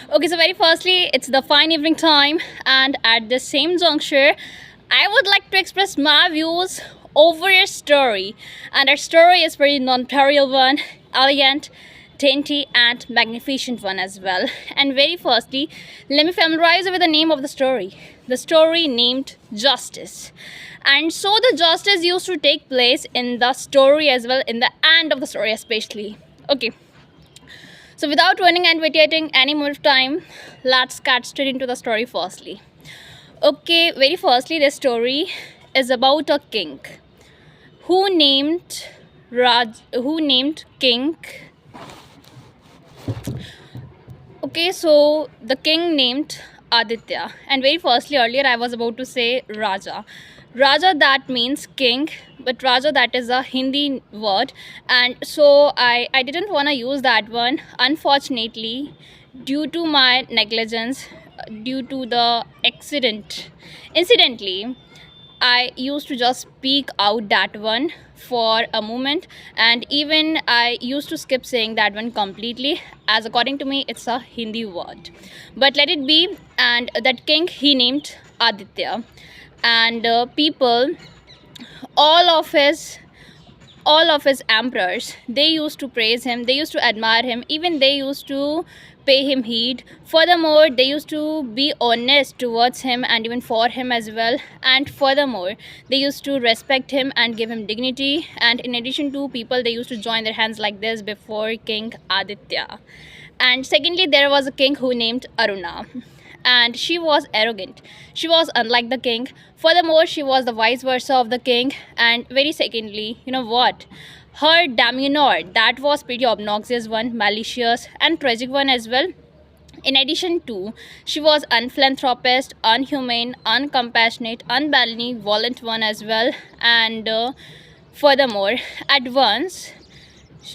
Okay, so very firstly, it's the fine evening time, and at the same juncture, I would like to express my views over a story. And our story is very notarial one, elegant, dainty, and magnificent one as well. And very firstly, let me familiarize you with the name of the story. The story named Justice. And so the justice used to take place in the story as well, in the end of the story especially. Okay, so without running and waiting any more time, let's get straight into the story firstly. Okay, very firstly, the story is about a king who named who named King. Okay, so the king named Aditya, and very firstly, earlier I was about to say Raja. Raja that means king, but Raja that is a Hindi word, and so I didn't want to use that one. Unfortunately, due to my negligence, due to the incidentally, I used to just speak out that one for a moment, and even I used to skip saying that one completely, as according to me, it's a Hindi word. But let it be, and that king he named Aditya, and people, all of his all of his emperors, they used to praise him, they used to admire him, even they used to pay him heed. Furthermore, they used to be honest towards him and even for him as well. And furthermore, they used to respect him and give him dignity. And in addition to people, they used to join their hands like this before King Aditya. And secondly, there was a king who named Aruna, and she was arrogant. She was unlike the king. Furthermore, she was the vice versa of the king. And very secondly, you know what? Her demeanor, that was pretty obnoxious one, malicious and tragic one as well. In addition to, she was unphilanthropist, unhumane, uncompassionate, unbenevolent one as well. And furthermore, at once,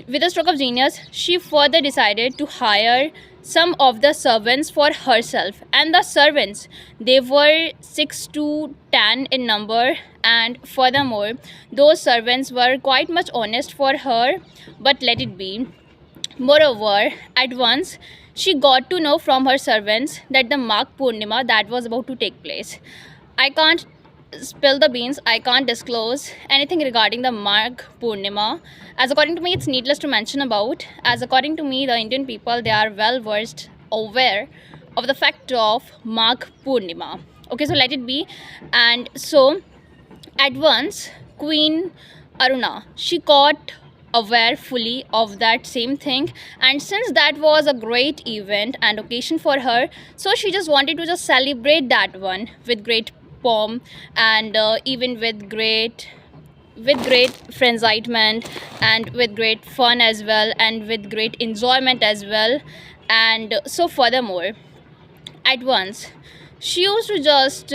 with a stroke of genius, she further decided to hire some of the servants for herself. And the servants, they were 6 to 10 in number. And furthermore, those servants were quite much honest for her. But let it be. Moreover, at once, she got to know from her servants that the Magh Purnima that was about to take place. I can't spill the beans, I can't disclose anything regarding the Magh Purnima. As according to me, it's needless to mention about. As according to me, the Indian people, they are well versed, aware of the fact of Magh Purnima. Okay, so let it be. And so, at once, Queen Aruna, she got aware fully of that same thing, and since that was a great event and occasion for her, so she just wanted to just celebrate that one with great pomp, and even with great friendsitment, and with great fun as well, and with great enjoyment as well. And so furthermore, at once, she used to just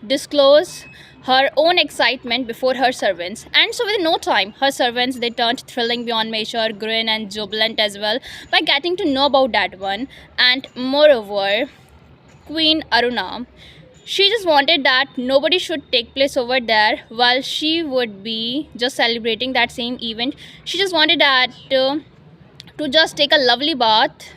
disclose her own excitement before her servants. And so within no time, her servants, they turned thrilling beyond measure, grin and jubilant as well by getting to know about that one. And moreover, Queen Aruna, she just wanted that nobody should take place over there while she would be just celebrating that same event. She just wanted that to just take a lovely bath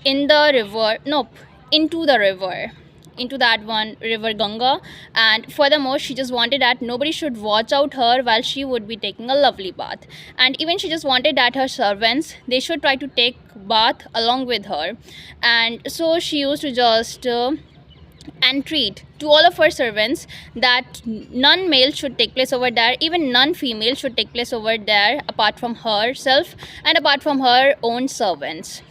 in the river, nope, into the river, into that one river Ganga. And furthermore, she just wanted that nobody should watch out her while she would be taking a lovely bath. And even she just wanted that her servants, they should try to take bath along with her. And so she used to just entreat to all of her servants that none male should take place over there, even none female should take place over there apart from herself and apart from her own servants.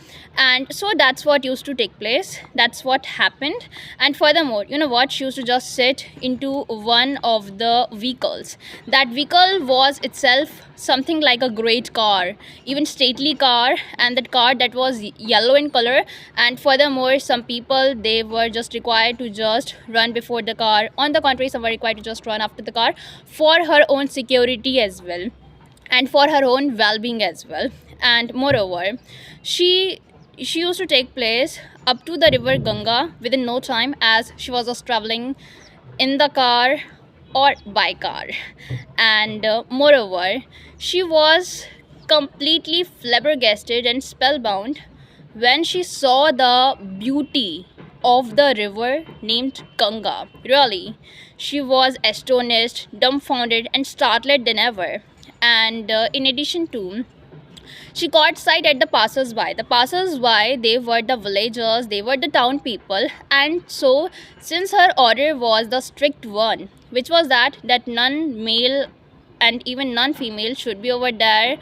And so that's what used to take place, that's what happened. And furthermore, you know what, she used to just sit into one of the vehicles. That vehicle was itself something like a great car, even stately car, and that car that was yellow in color. And furthermore, some people, they were just required to just run before the car. On the contrary, some were required to just run after the car for her own security as well, and for her own well-being as well. And moreover, she used to take place up to the river Ganga within no time, as she was just traveling in the car or by car. And moreover, she was completely flabbergasted and spellbound when she saw the beauty of the river named Ganga. Really, she was astonished, dumbfounded, and startled than ever. And in addition to, she caught sight at the passers-by. The passers-by, they were the villagers, they were the town people, and so since her order was the strict one, which was that none male and even none female should be over there,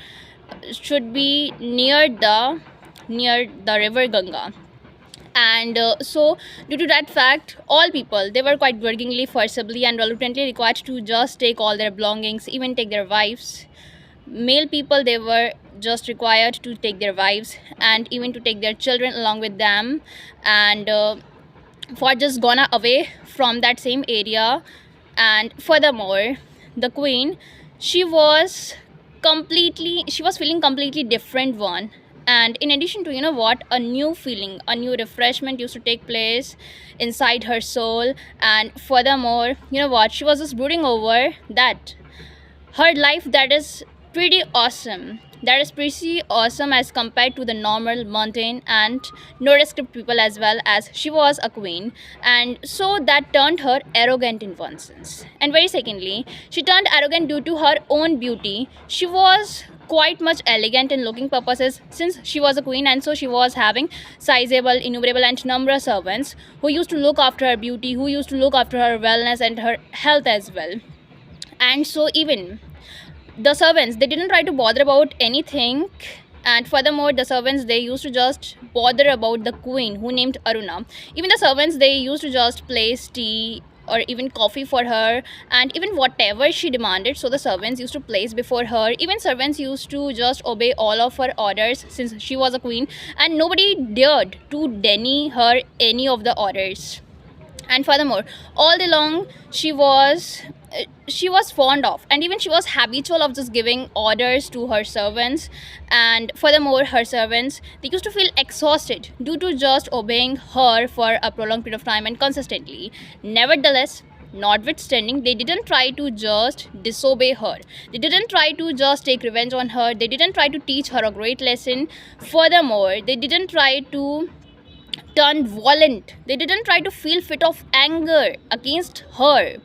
should be near the river Ganga. And so due to that fact, all people, they were quite grudgingly, forcibly, and reluctantly required to just take all their belongings, even take their wives. Male people, they were just required to take their wives and even to take their children along with them, and for just gone away from that same area. And furthermore, the queen, she was she was feeling completely different one. And in addition to, what, a new feeling, a new refreshment used to take place inside her soul. And furthermore, what, she was just brooding over that her life, that is pretty awesome, that is pretty awesome as compared to the normal mundane and nondescript people, as well as she was a queen. And so that turned her arrogant in one sense. And very secondly, she turned arrogant due to her own beauty. She was quite much elegant in looking purposes, since she was a queen, and so she was having sizable, innumerable, and numerous servants who used to look after her beauty, who used to look after her wellness and her health as well. And so even the servants, they didn't try to bother about anything. And furthermore, the servants, they used to just bother about the queen who named Aruna. Even the servants, they used to just place tea or even coffee for her, and even whatever she demanded, so the servants used to place before her. Even servants used to just obey all of her orders, since she was a queen, and nobody dared to deny her any of the orders. And furthermore, all day long, she was fond of, and even she was habitual of just giving orders to her servants. And furthermore, her servants, they used to feel exhausted due to just obeying her for a prolonged period of time and consistently. Nevertheless, notwithstanding, they didn't try to just disobey her, they didn't try to just take revenge on her, they didn't try to teach her a great lesson. Furthermore, they didn't try to turn violent, they didn't try to feel fit of anger against her.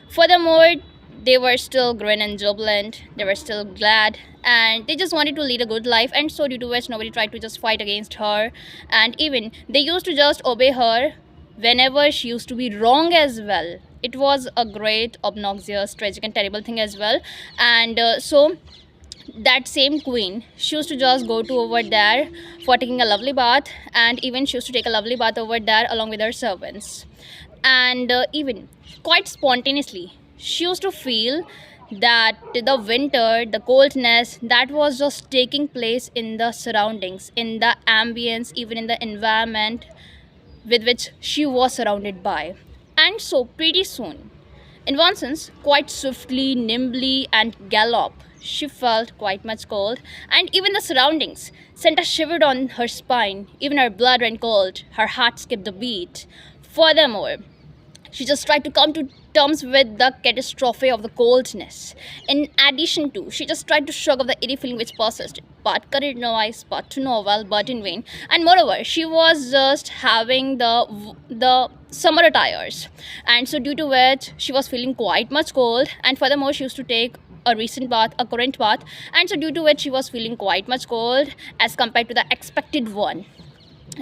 Furthermore, they were still grin and jubilant, they were still glad, and they just wanted to lead a good life. And so due to which, nobody tried to just fight against her, and even they used to just obey her whenever she used to be wrong as well. It was a great, obnoxious, tragic, and terrible thing as well. And so that same queen, she used to just go to over there for taking a lovely bath, and even she used to take a lovely bath over there along with her servants. And even quite spontaneously, she used to feel that the winter, the coldness, that was just taking place in the surroundings, in the ambience, even in the environment with which she was surrounded by. And so pretty soon, in one sense, quite swiftly, nimbly, and gallop, she felt quite much cold, and even the surroundings sent a shiver on her spine. Even her blood ran cold, her heart skipped a beat. Furthermore, she just tried to come to terms with the catastrophe of the coldness. In addition to, she just tried to shrug off the eerie feeling which persisted, but courage no eyes, but to no avail, but in vain. And moreover, she was just having the summer attires, and so due to which she was feeling quite much cold. And furthermore, she used to take a recent bath, a current bath, and so due to which she was feeling quite much cold as compared to the expected one.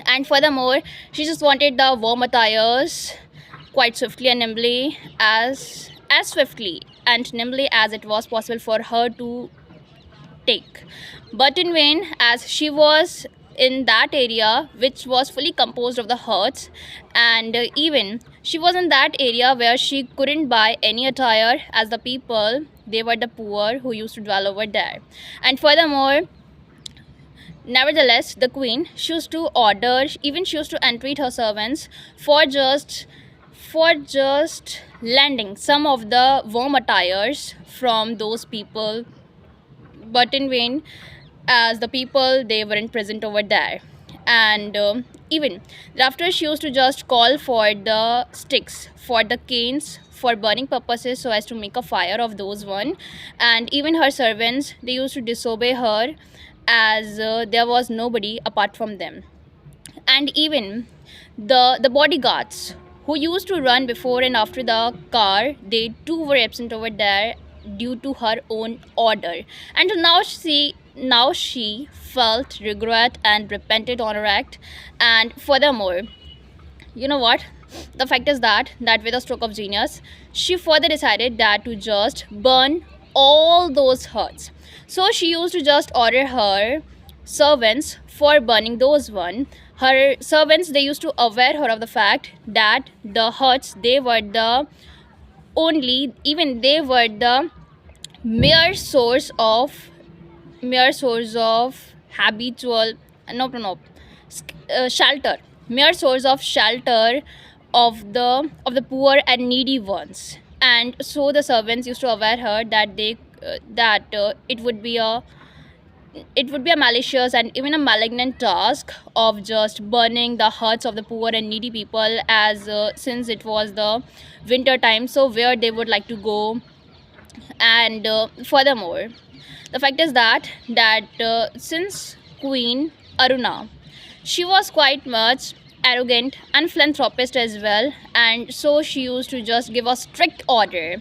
And furthermore, she just wanted the warm attires quite swiftly and nimbly, as swiftly and nimbly as it was possible for her to take, but in vain, as she was in that area which was fully composed of the huts. And even she was in that area where she couldn't buy any attire, as the people, they were the poor who used to dwell over there. And furthermore, nevertheless, the queen, she used to order, even she used to entreat her servants for just lending some of the warm attires from those people, but in vain, as the people, they weren't present over there. And even after, she used to just call for the sticks, for the canes, for burning purposes, so as to make a fire of those one. And even her servants, they used to disobey her, as there was nobody apart from them. And even the bodyguards who used to run before and after the car, they too were absent over there due to her own order. And now she felt regret and repented on her act. And furthermore, you know what, the fact is that with a stroke of genius, she further decided that to just burn all those huts. So she used to just order her servants for burning those one. Her servants, they used to aware her of the fact that the huts, they were the only, even they were the mere source of habitual, no, shelter, mere source of shelter of the poor and needy ones. And so the servants used to aware her that it would be a malicious and even a malignant task of just burning the huts of the poor and needy people, as since it was the winter time, so where they would like to go. And furthermore, the fact is that since Queen Aruna, she was quite much arrogant and philanthropist as well, and so she used to just give a strict order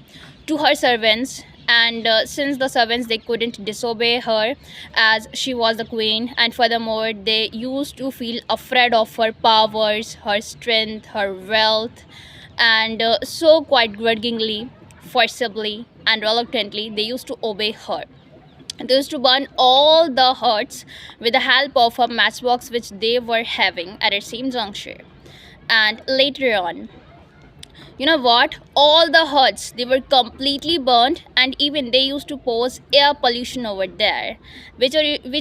to her servants. And since the servants, they couldn't disobey her as she was the queen, and furthermore they used to feel afraid of her powers, her strength, her wealth. And so quite grudgingly, forcibly and reluctantly, they used to obey her. They used to burn all the huts with the help of a matchbox which they were having at the same juncture. And later on, you know what, all the huts, they were completely burned, and even they used to pose air pollution over there, which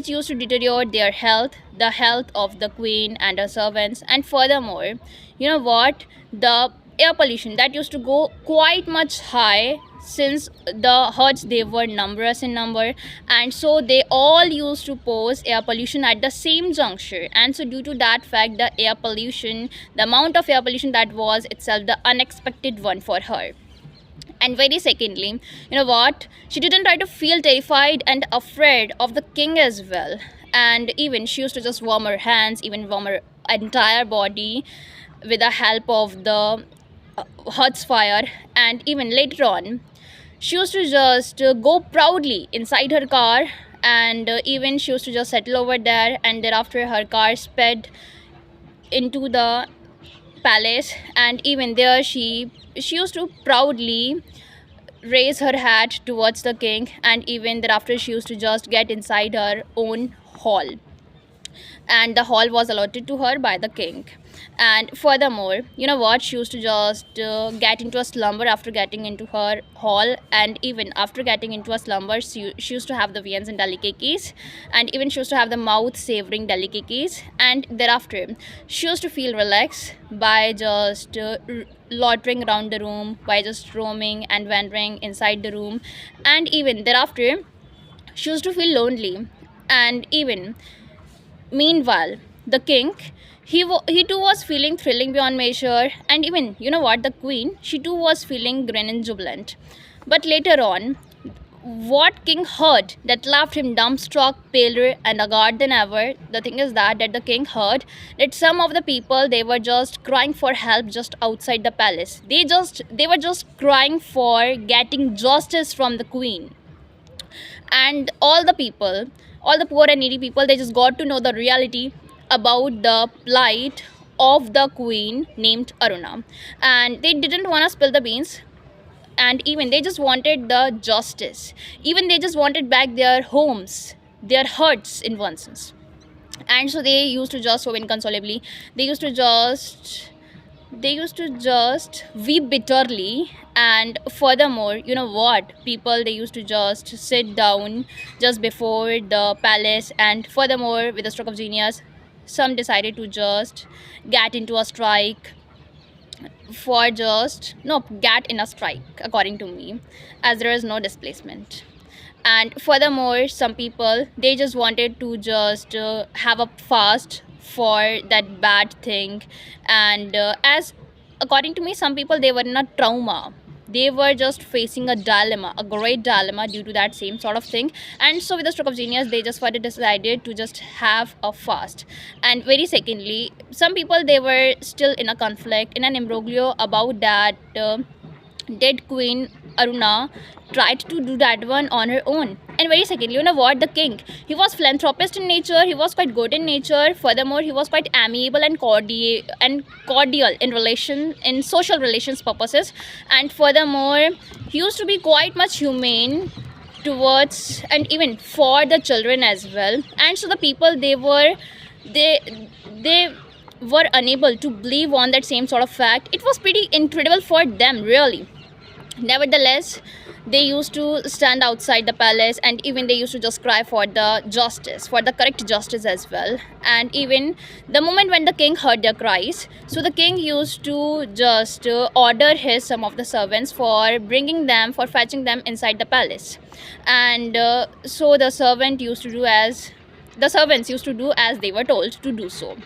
used to deteriorate their health, the health of the queen and her servants. And furthermore, you know what, the air pollution that used to go quite much high, since the huts, they were numerous in number, and so they all used to pose air pollution at the same juncture. And so due to that fact, the air pollution, the amount of air pollution, that was itself the unexpected one for her. And very secondly, you know what, she didn't try to feel terrified and afraid of the king as well. And even she used to just warm her hands, even warm her entire body with the help of the hut's fire. And even later on, she used to just go proudly inside her car, and even she used to just settle over there. And thereafter her car sped into the palace, and even there she used to proudly raise her hat towards the king. And even thereafter she used to just get inside her own hall, and the hall was allotted to her by the king. And furthermore, you know what, she used to just get into a slumber after getting into her hall. And even after getting into a slumber, she used to have the viands and delicacies, and even she used to have the mouth savoring delicacies. And thereafter she used to feel relaxed by just loitering around the room, by just roaming and wandering inside the room. And even thereafter she used to feel lonely. And even meanwhile, the king, he too was feeling thrilling beyond measure. And even, you know what, the queen, she too was feeling grin and jubilant. But later on, what king heard that left him dumbstruck, paler and haggard than ever? The thing is that the king heard that some of the people, they were just crying for help just outside the palace. They were just crying for getting justice from the queen. And all the poor and needy people, they just got to know the reality about the plight of the queen named Aruna. And they didn't want to spill the beans, and even they just wanted the justice. Even they just wanted back their homes, their huts in one sense. And so they used to just so inconsolably, they used to just weep bitterly. And furthermore, you know what, people, they used to just sit down just before the palace. And furthermore, with a stroke of genius, some decided to just get into a strike for just no get in a strike, according to me, as there is no displacement. And furthermore, some people, they just wanted to just have a fast for that bad thing. And as according to me, some people, they were in a trauma, they were just facing a dilemma, a great dilemma due to that same sort of thing. And so with the stroke of genius, they just further decided to just have a fast. And very secondly, some people, they were still in a conflict, in an imbroglio about that did Queen Aruna tried to do that one on her own. And very secondly, you know what, the king, he was philanthropist in nature, he was quite good in nature. Furthermore, he was quite amiable and cordial in relation, in social relations purposes. And furthermore, he used to be quite much humane towards and even for the children as well. And so the people, they were unable to believe on that same sort of fact. It was pretty incredible for them, really. Nevertheless, they used to stand outside the palace, and even they used to just cry for the justice, for the correct justice as well. And even the moment when the king heard their cries, so the king used to just order his some of the servants for bringing them, for fetching them inside the palace. And so the servants used to do as they were told to do so.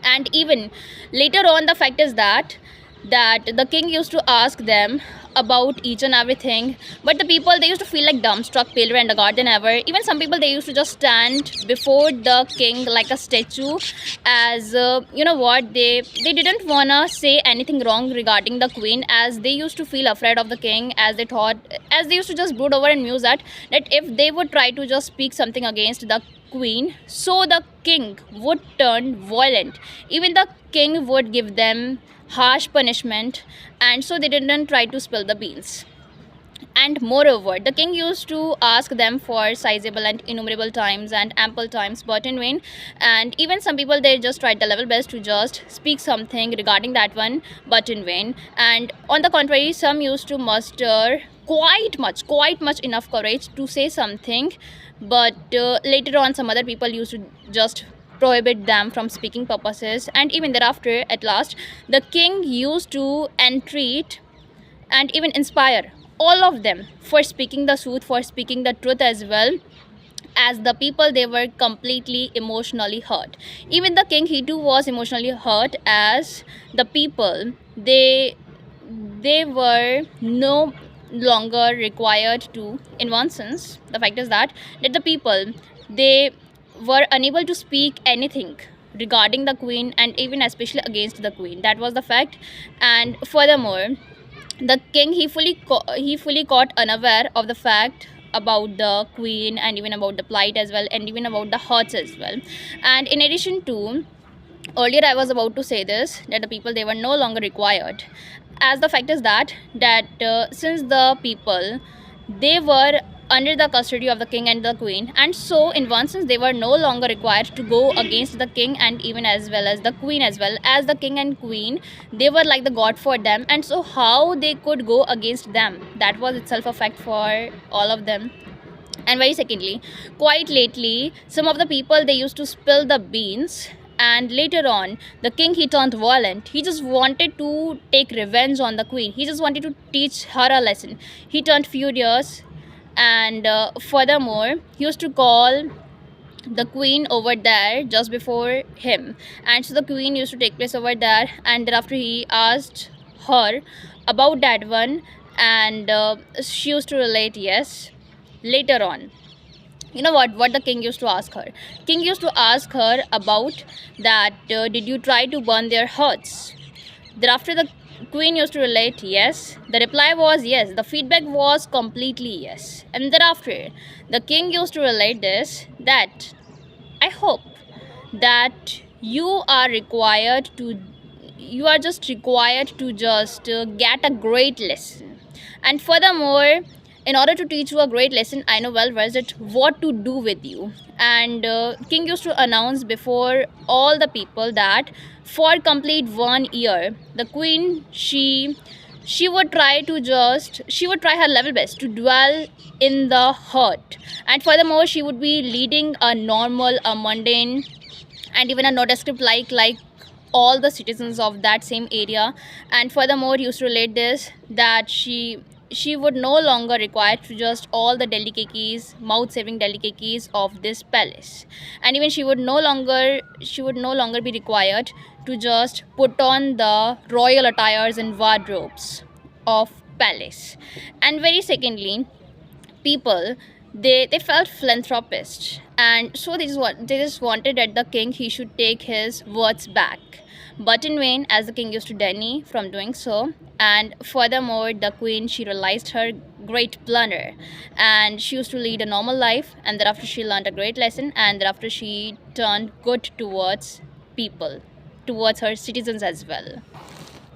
And even later on, the fact is that the king used to ask them about each and everything, but the people, they used to feel like dumbstruck, paler and haggard than ever. Even some people, they used to just stand before the king like a statue, as you know what, they didn't wanna say anything wrong regarding the queen, as they used to feel afraid of the king, as they thought, as they used to just brood over and muse that if they would try to just speak something against the queen, so the king would turn violent. Even the king would give them harsh punishment, and so they didn't try to spill the beans. And moreover, the king used to ask them for sizable and innumerable times and ample times, but in vain. And even some people, they just tried the level best to just speak something regarding that one, but in vain. And on the contrary, some used to muster quite much enough courage to say something, but later on, some other people used to just prohibit them from speaking purposes. And even thereafter, at last, the king used to entreat and even inspire all of them for speaking the truth, for speaking the truth as well, as the people, they were completely emotionally hurt. Even the king, he too was emotionally hurt, as the people, they were no longer required to, in one sense, the fact is that the people, they were unable to speak anything regarding the queen, and even especially against the queen. That was the fact. And furthermore, the king, he fully caught unaware of the fact about the queen, and even about the plight as well, and even about the hurts as well. And in addition to, earlier I was about to say this, that the people, they were no longer required, as the fact is that since the people, they were under the custody of the king and the queen, and so in one sense, they were no longer required to go against the king, and even as well as the queen, as well as the king and queen, they were like the god for them. And so how they could go against them, that was itself a fact for all of them. And very secondly, quite lately, some of the people, they used to spill the beans, and later on, the king, he turned violent. He just wanted to take revenge on the queen, he just wanted to teach her a lesson. He turned furious, and furthermore, he used to call the queen over there just before him. And so the queen used to take place over there, and thereafter he asked her about that one, and she used to relate yes. Later on, you know what the king used to ask her, king used to ask her about that did you try to burn their huts? Thereafter, the queen used to relate yes. The reply was yes. The feedback was completely yes. And thereafter, the king used to relate this, that I hope that you are just required to just get a great lesson. And furthermore, in order to teach you a great lesson, I know well versed what to do with you. And king used to announce before all the people that for complete 1 year, the queen, she would try her level best to dwell in the hut. And furthermore, she would be leading a normal, a mundane, and even a nondescript like all the citizens of that same area. And furthermore, he used to relate this, that she would no longer require to just all the delicacies, mouth-saving delicacies of this palace. And even she would no longer be required to just put on the royal attires and wardrobes of palace. And very secondly, people, they felt philanthropist, and so they just wanted that the king he should take his words back, but in vain, as the king used to deny from doing so. And furthermore, the queen, she realized her great blunder, and she used to lead a normal life, and thereafter she learned a great lesson, and thereafter she turned good towards people, towards her citizens as well.